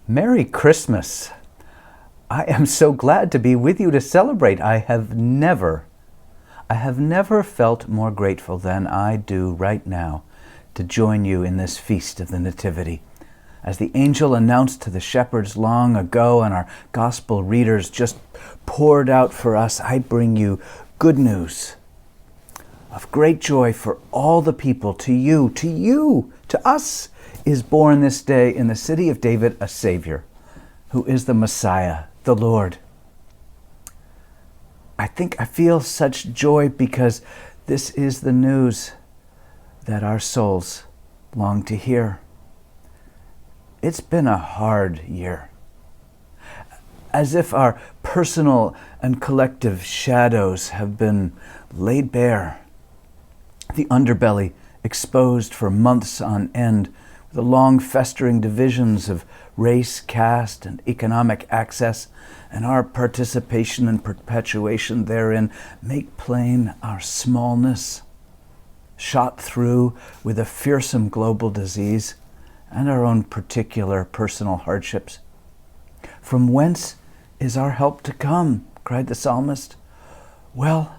Merry Christmas. I am so glad to be with you to celebrate. I have never felt more grateful than I do right now to join you in this feast of the Nativity. As the angel announced to the shepherds long ago and our gospel readers just poured out for us, I bring you good news of great joy for all the people. To us is born this day in the city of David a Savior, who is the Messiah, the Lord. I feel such joy because this is the news that our souls long to hear. It's been a hard year, as if our personal and collective shadows have been laid bare, the underbelly exposed for months on end, the long festering divisions of race, caste, and economic access, and our participation and perpetuation therein make plain our smallness, shot through with a fearsome global disease and our own particular personal hardships. From whence is our help to come? Cried the psalmist. Well,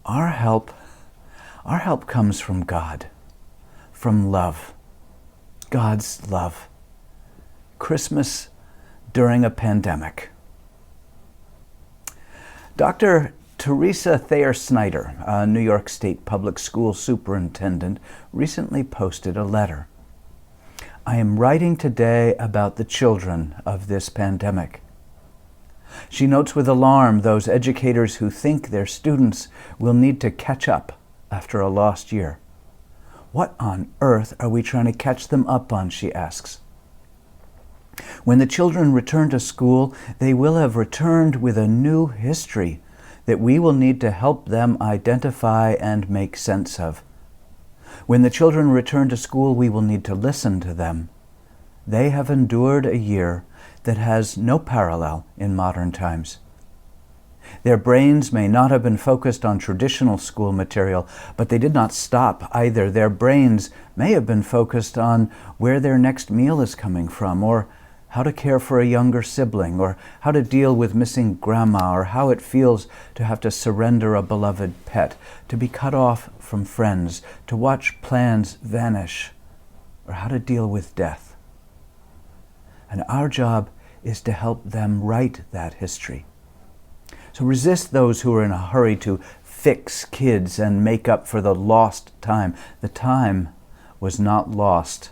our help comes from God, from love, God's love. Christmas during a pandemic. Dr. Teresa Thayer Snyder, a New York State public school superintendent, recently posted a letter. I am writing today about the children of this pandemic. She notes with alarm those educators who think their students will need to catch up after a lost year. What on earth are we trying to catch them up on, she asks. When the children return to school, they will have returned with a new history that we will need to help them identify and make sense of. When the children return to school, we will need to listen to them. They have endured a year that has no parallel in modern times. Their brains may not have been focused on traditional school material, but they did not stop either. Their brains may have been focused on where their next meal is coming from, or how to care for a younger sibling, or how to deal with missing grandma, or how it feels to have to surrender a beloved pet, to be cut off from friends, to watch plans vanish, or how to deal with death. And our job is to help them write that history. So resist those who are in a hurry to fix kids and make up for the lost time. The time was not lost.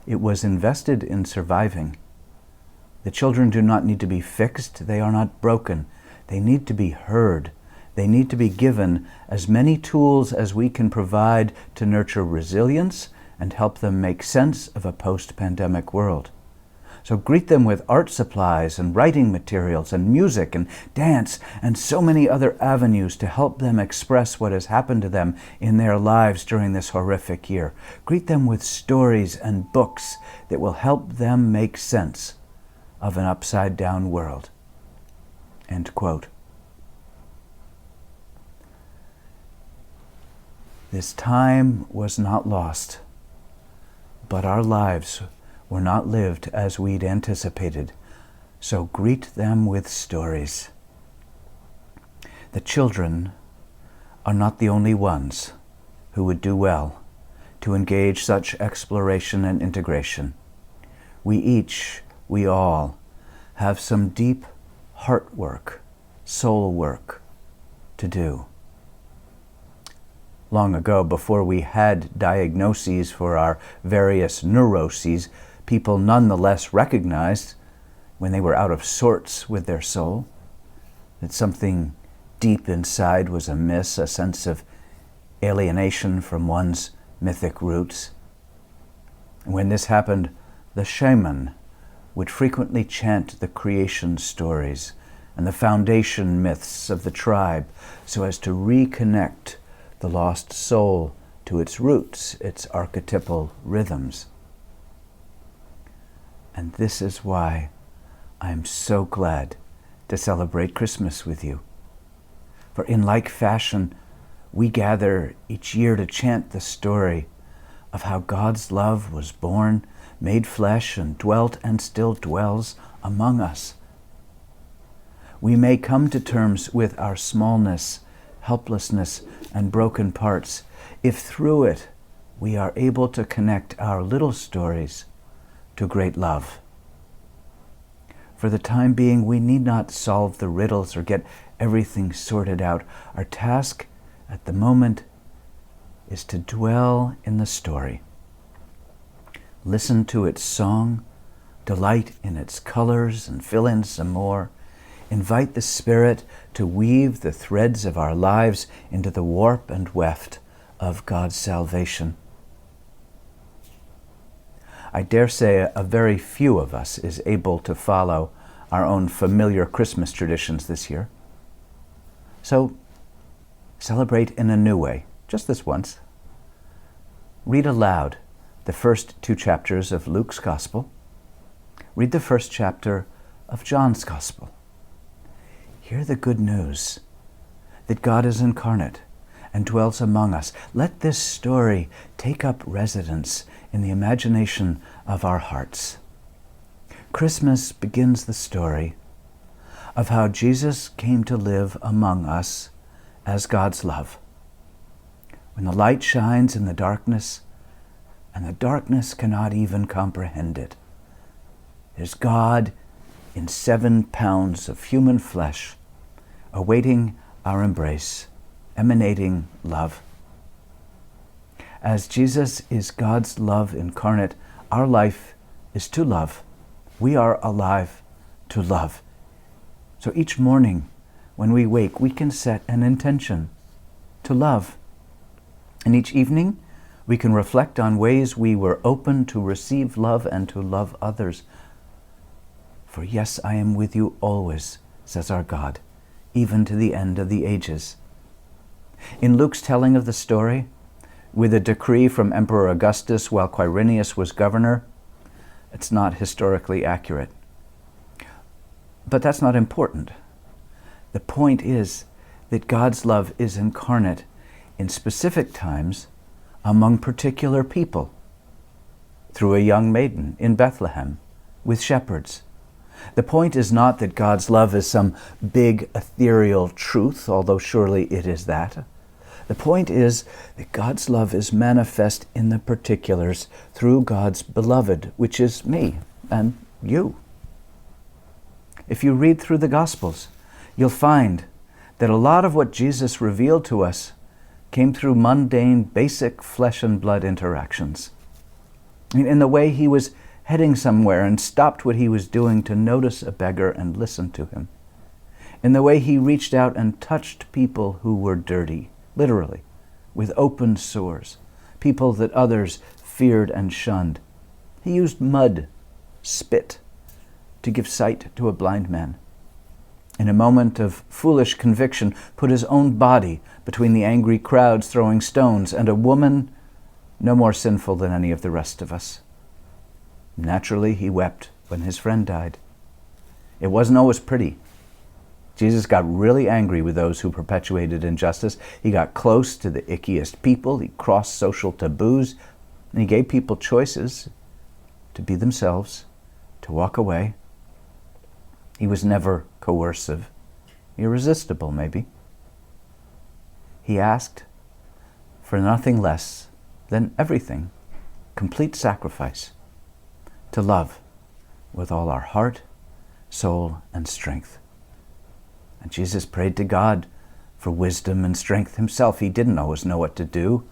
It was invested in surviving. The children do not need to be fixed. They are not broken. They need to be heard. They need to be given as many tools as we can provide to nurture resilience and help them make sense of a post-pandemic world. So greet them with art supplies and writing materials and music and dance and so many other avenues to help them express what has happened to them in their lives during this horrific year. Greet them with stories and books that will help them make sense of an upside-down world. End quote. This time was not lost, but our lives were not lived as we'd anticipated, so greet them with stories. The children are not the only ones who would do well to engage such exploration and integration. We all have some deep heart work, soul work to do. Long ago, before we had diagnoses for our various neuroses, people nonetheless recognized, when they were out of sorts with their soul, that something deep inside was amiss, a sense of alienation from one's mythic roots. And when this happened, the shaman would frequently chant the creation stories and the foundation myths of the tribe so as to reconnect the lost soul to its roots, its archetypal rhythms. And this is why I am so glad to celebrate Christmas with you. For in like fashion, we gather each year to chant the story of how God's love was born, made flesh, and dwelt and still dwells among us. We may come to terms with our smallness, helplessness, and broken parts if through it we are able to connect our little stories to great love. For the time being, we need not solve the riddles or get everything sorted out. Our task at the moment is to dwell in the story. Listen to its song, delight in its colors, and fill in some more. Invite the Spirit to weave the threads of our lives into the warp and weft of God's salvation. I dare say a very few of us is able to follow our own familiar Christmas traditions this year. So celebrate in a new way, just this once. Read aloud the first 2 chapters of Luke's Gospel. Read the first chapter of John's Gospel. Hear the good news that God is incarnate and dwells among us. Let this story take up residence in the imagination of our hearts. Christmas begins the story of how Jesus came to live among us as God's love. When the light shines in the darkness, and the darkness cannot even comprehend it, there's God in 7 pounds of human flesh, awaiting our embrace, emanating love. As Jesus is God's love incarnate, our life is to love. We are alive to love. So each morning when we wake, we can set an intention to love. And each evening, we can reflect on ways we were open to receive love and to love others. For yes, I am with you always, says our God, even to the end of the ages. In Luke's telling of the story, with a decree from Emperor Augustus while Quirinius was governor, it's not historically accurate. But that's not important. The point is that God's love is incarnate in specific times among particular people, through a young maiden in Bethlehem with shepherds. The point is not that God's love is some big ethereal truth, although surely it is that. The point is that God's love is manifest in the particulars through God's beloved, which is me and you. If you read through the Gospels, you'll find that a lot of what Jesus revealed to us came through mundane, basic flesh and blood interactions. In the way he was heading somewhere and stopped what he was doing to notice a beggar and listen to him. In the way he reached out and touched people who were dirty, literally, with open sores, people that others feared and shunned. He used mud, spit, to give sight to a blind man. In a moment of foolish conviction, put his own body between the angry crowds throwing stones and a woman no more sinful than any of the rest of us. Naturally, he wept when his friend died. It wasn't always pretty. Jesus got really angry with those who perpetuated injustice. He got close to the ickiest people. He crossed social taboos. And he gave people choices to be themselves, to walk away. He was never coercive, irresistible maybe. He asked for nothing less than everything, complete sacrifice, to love with all our heart, soul, and strength. And Jesus prayed to God for wisdom and strength himself. He didn't always know what to do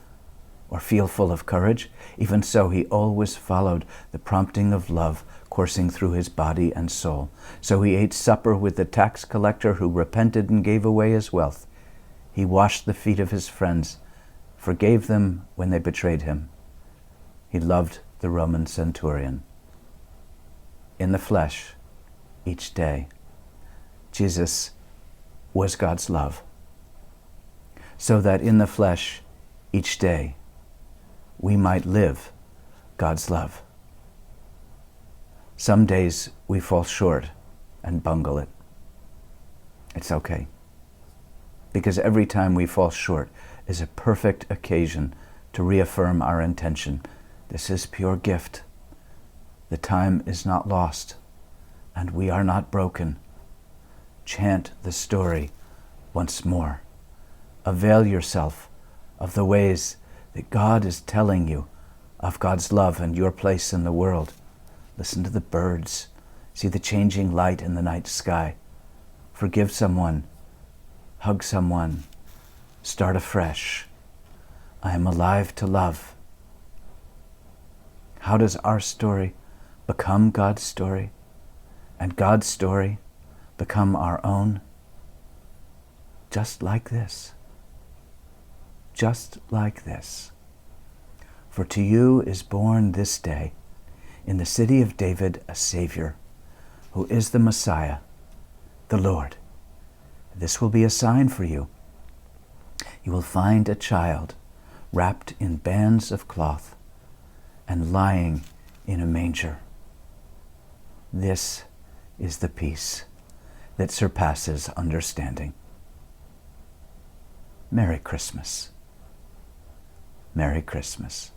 or feel full of courage. Even so, he always followed the prompting of love coursing through his body and soul. So he ate supper with the tax collector who repented and gave away his wealth. He washed the feet of his friends, forgave them when they betrayed him. He loved the Roman centurion. In the flesh, each day, Jesus was God's love, so that in the flesh, each day, we might live God's love. Some days we fall short and bungle it. It's okay, because every time we fall short is a perfect occasion to reaffirm our intention. This is pure gift. The time is not lost, and we are not broken. Chant the story once more. Avail yourself of the ways that God is telling you of God's love and your place in the world. Listen to the birds. See the changing light in the night sky. Forgive someone. Hug someone. Start afresh. I am alive to love. How does our story become God's story, and God's story become our own? Just like this. Just like this. For to you is born this day in the city of David a Savior, who is the Messiah, the Lord. This will be a sign for you. You will find a child wrapped in bands of cloth and lying in a manger. This is the peace that surpasses understanding. Merry Christmas. Merry Christmas.